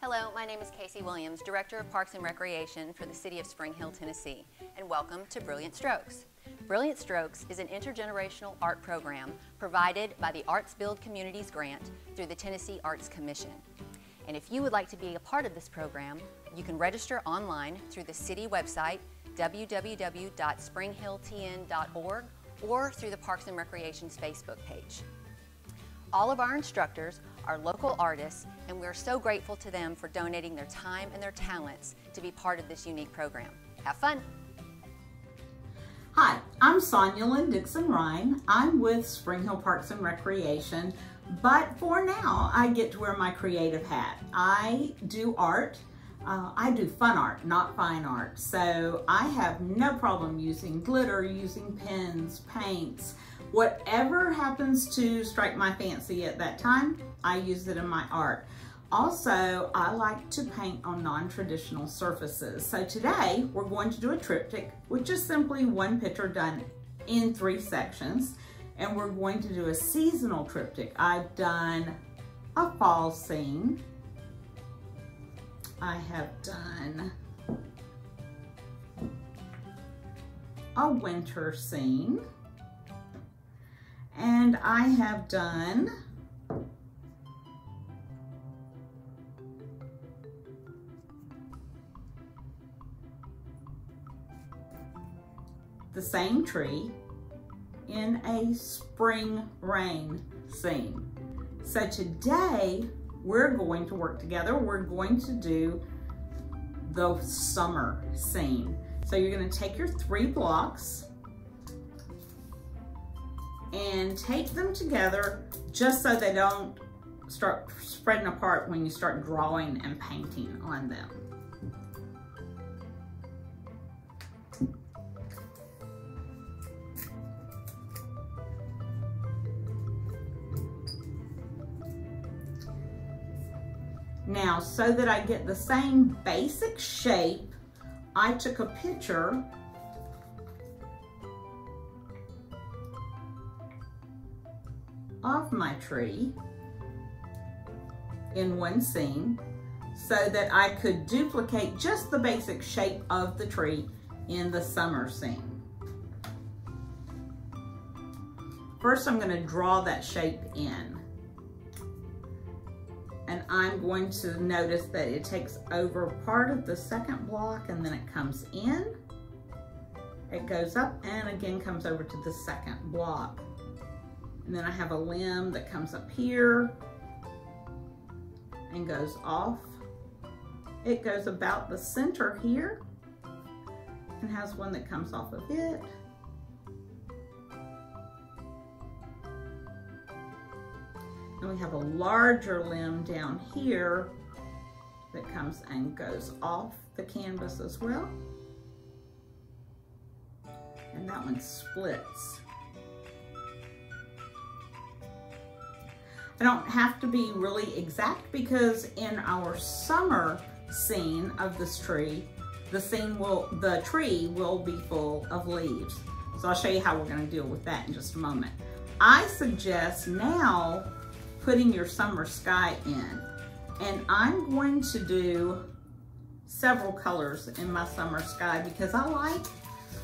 Hello, my name is Casey Williams, Director of Parks and Recreation for the City of Spring Hill, Tennessee, and welcome to Brilliant Strokes. Brilliant Strokes is an intergenerational art program provided by the Arts Build Communities grant through the Tennessee Arts Commission. And if you would like to be a part of this program, you can register online through the city website, www.springhilltn.org, or through the Parks and Recreation's Facebook page. All of our instructors are local artists, and we're so grateful to them for donating their time and their talents to be part of this unique program. Have fun! Hi, I'm Sonia Lynn Dixon-Ryan. I'm with Spring Hill Parks and Recreation, but for now I get to wear my creative hat. I do art. I do fun art, not fine art. So I have no problem using glitter, using pens, paints, whatever happens to strike my fancy at that time, I use it in my art. Also, I like to paint on non-traditional surfaces. So today we're going to do a triptych, which is simply one picture done in 3 sections. And we're going to do a seasonal triptych. I've done a fall scene. I have done a winter scene. And I have done the same tree in a spring rain scene. So today we're going to work together. We're going to do the summer scene. So you're going to take your 3 blocks and take them together just so they don't start spreading apart when you start drawing and painting on them. Now, so that I get the same basic shape, I took a picture of my tree in one scene so that I could duplicate just the basic shape of the tree in the summer scene. First, I'm going to draw that shape in. And I'm going to notice that it takes over part of the second block and then it comes in. It goes up and again comes over to the second block. And then I have a limb that comes up here and goes off. It goes about the center here and has one that comes off of it. And we have a larger limb down here that comes and goes off the canvas as well. And that one splits. I don't have to be really exact because in our summer scene of this tree, the tree will be full of leaves. So I'll show you how we're going to deal with that in just a moment. I suggest now putting your summer sky in. And I'm going to do several colors in my summer sky because I like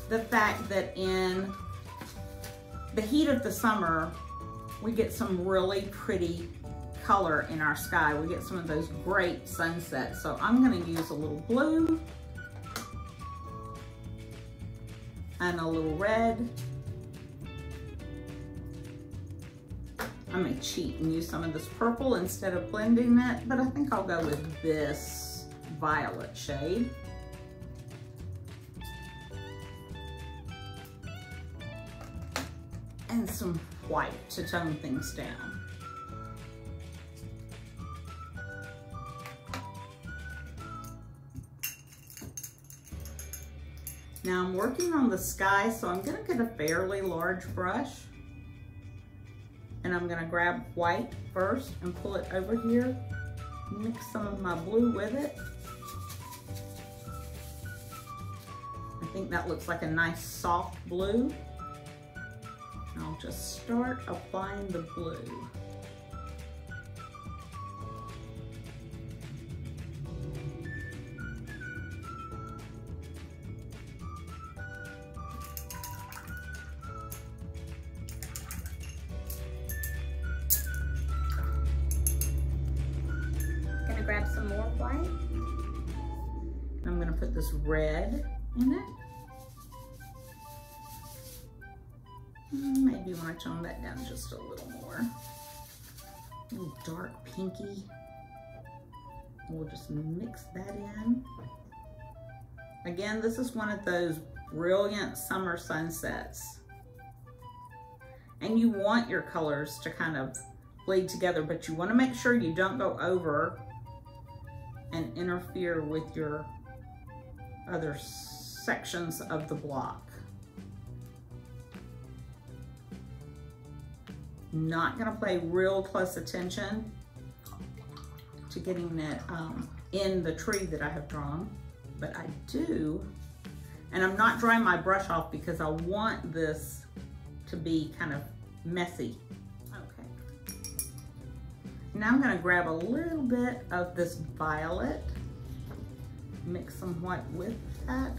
the fact that in the heat of the summer, we get some really pretty color in our sky. We get some of those great sunsets. So I'm going to use a little blue and a little red. I may cheat and use some of this purple instead of blending it, but I think I'll go with this violet shade. And some white to tone things down. Now I'm working on the sky, so I'm going to get a fairly large brush. And I'm going to grab white first and pull it over here. Mix some of my blue with it. I think that looks like a nice soft blue. I'll just start applying the blue. grab some more white. I'm gonna put this red in it. Maybe you want to tone that down just a little more. A little dark pinky. We'll just mix that in. Again, this is one of those brilliant summer sunsets. And you want your colors to kind of bleed together, but you want to make sure you don't go over and interfere with your other sections of the block. Not gonna pay real close attention to getting it in the tree that I have drawn, but I do, and I'm not drying my brush off because I want this to be kind of messy. Okay. Now I'm gonna grab a little bit of this violet, mix some white with that.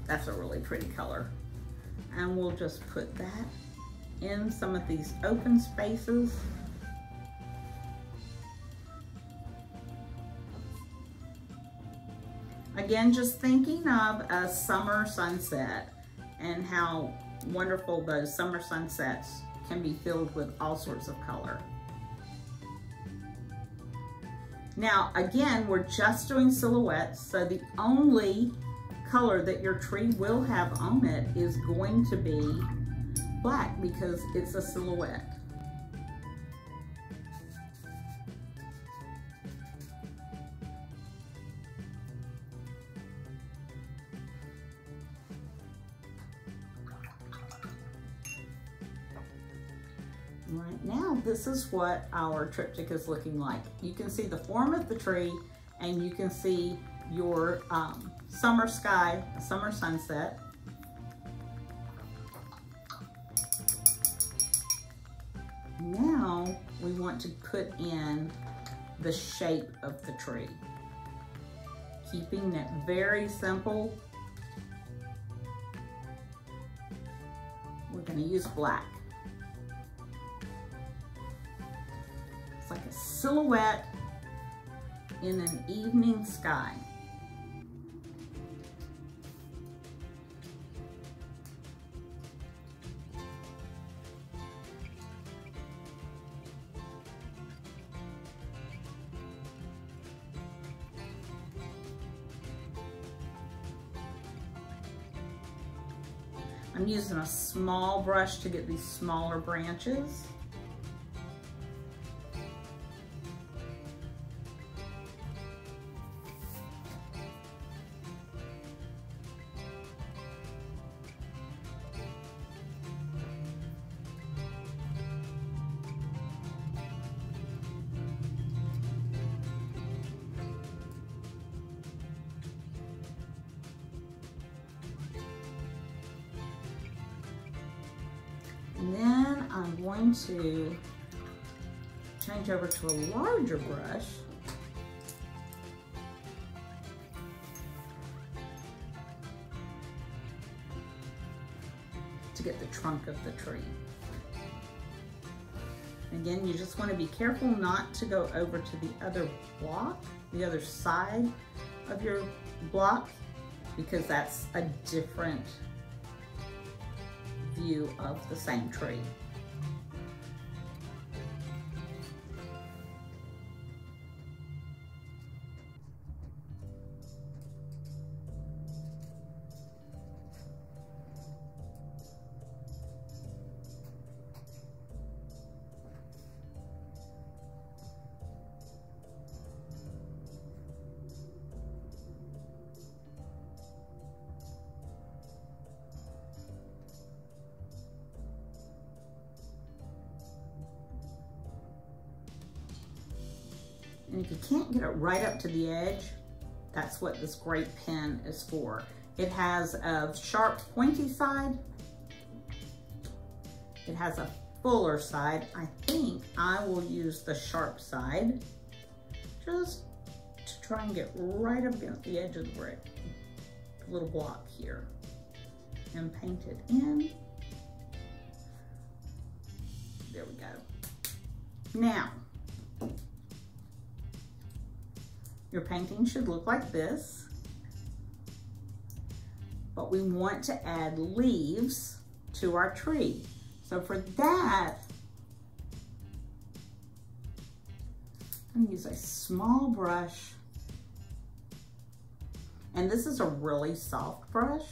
That's a really pretty color. And we'll just put that in some of these open spaces. Again, just thinking of a summer sunset and how wonderful those summer sunsets can be filled with all sorts of color. Now, again, we're just doing silhouettes, so the only color that your tree will have on it is going to be black because it's a silhouette. Right now, this is what our triptych is looking like. You can see the form of the tree and you can see your summer sky, summer sunset. Now we want to put in the shape of the tree, keeping it very simple. We're going to use black. It's like a silhouette in an evening sky. I'm using a small brush to get these smaller branches. And then I'm going to change over to a larger brush to get the trunk of the tree. Again, you just want to be careful not to go over to the other block, the other side of your block, because that's a different view of the same tree. And if you can't get it right up to the edge, that's what this great pen is for. It has a sharp, pointy side. It has a fuller side. I think I will use the sharp side just to try and get right up against the edge of the brick, the little block here, and paint it in. There we go. Now, Your painting should look like this. But we want to add leaves to our tree. So for that, I'm gonna use a small brush. And this is a really soft brush.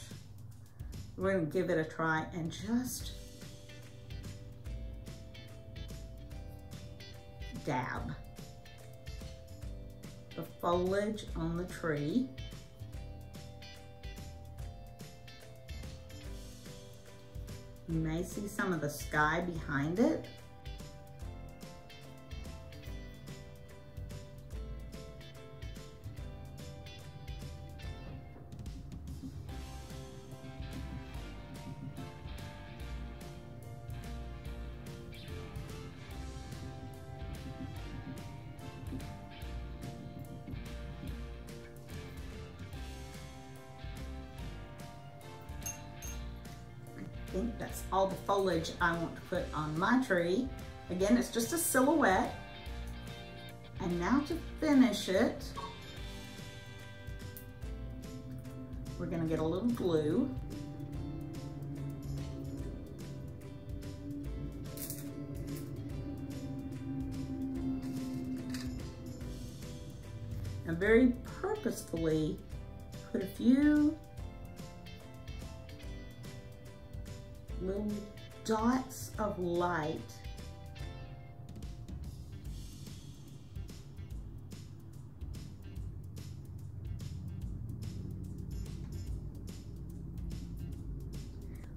We're gonna give it a try and just dab the foliage on the tree. You may see some of the sky behind it. I think that's all the foliage I want to put on my tree. Again, it's just a silhouette. And now to finish it, we're gonna get a little glue. And very purposefully put a few little dots of light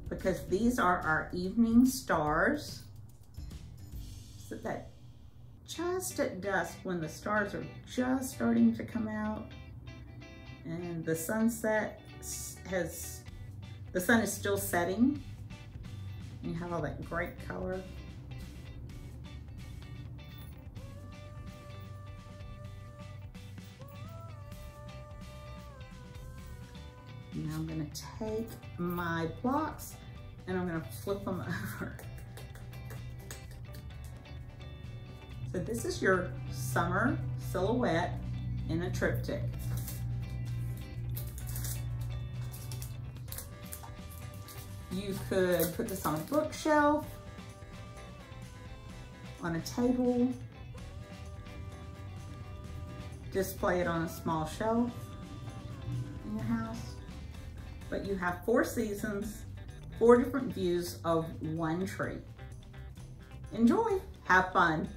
because these are our evening stars, so that just at dusk when the stars are just starting to come out and the sunset the sun is still setting, you have all that great color. Now I'm going to take my blocks and I'm going to flip them over. So this is your summer silhouette in a triptych. You could put this on a bookshelf, on a table, display it on a small shelf in your house. But you have 4 seasons, 4 different views of one tree. Enjoy, have fun.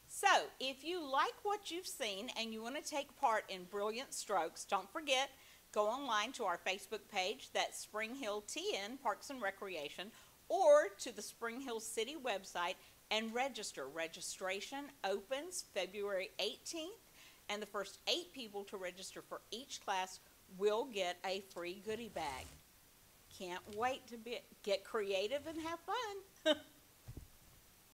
So, if you like what you've seen and you want to take part in Brilliant Strokes, don't forget, go online to our Facebook page, that's Spring Hill TN Parks and Recreation, or to the Spring Hill City website and register. Registration opens February 18th, and the first 8 people to register for each class will get a free goodie bag. Can't wait to get creative and have fun.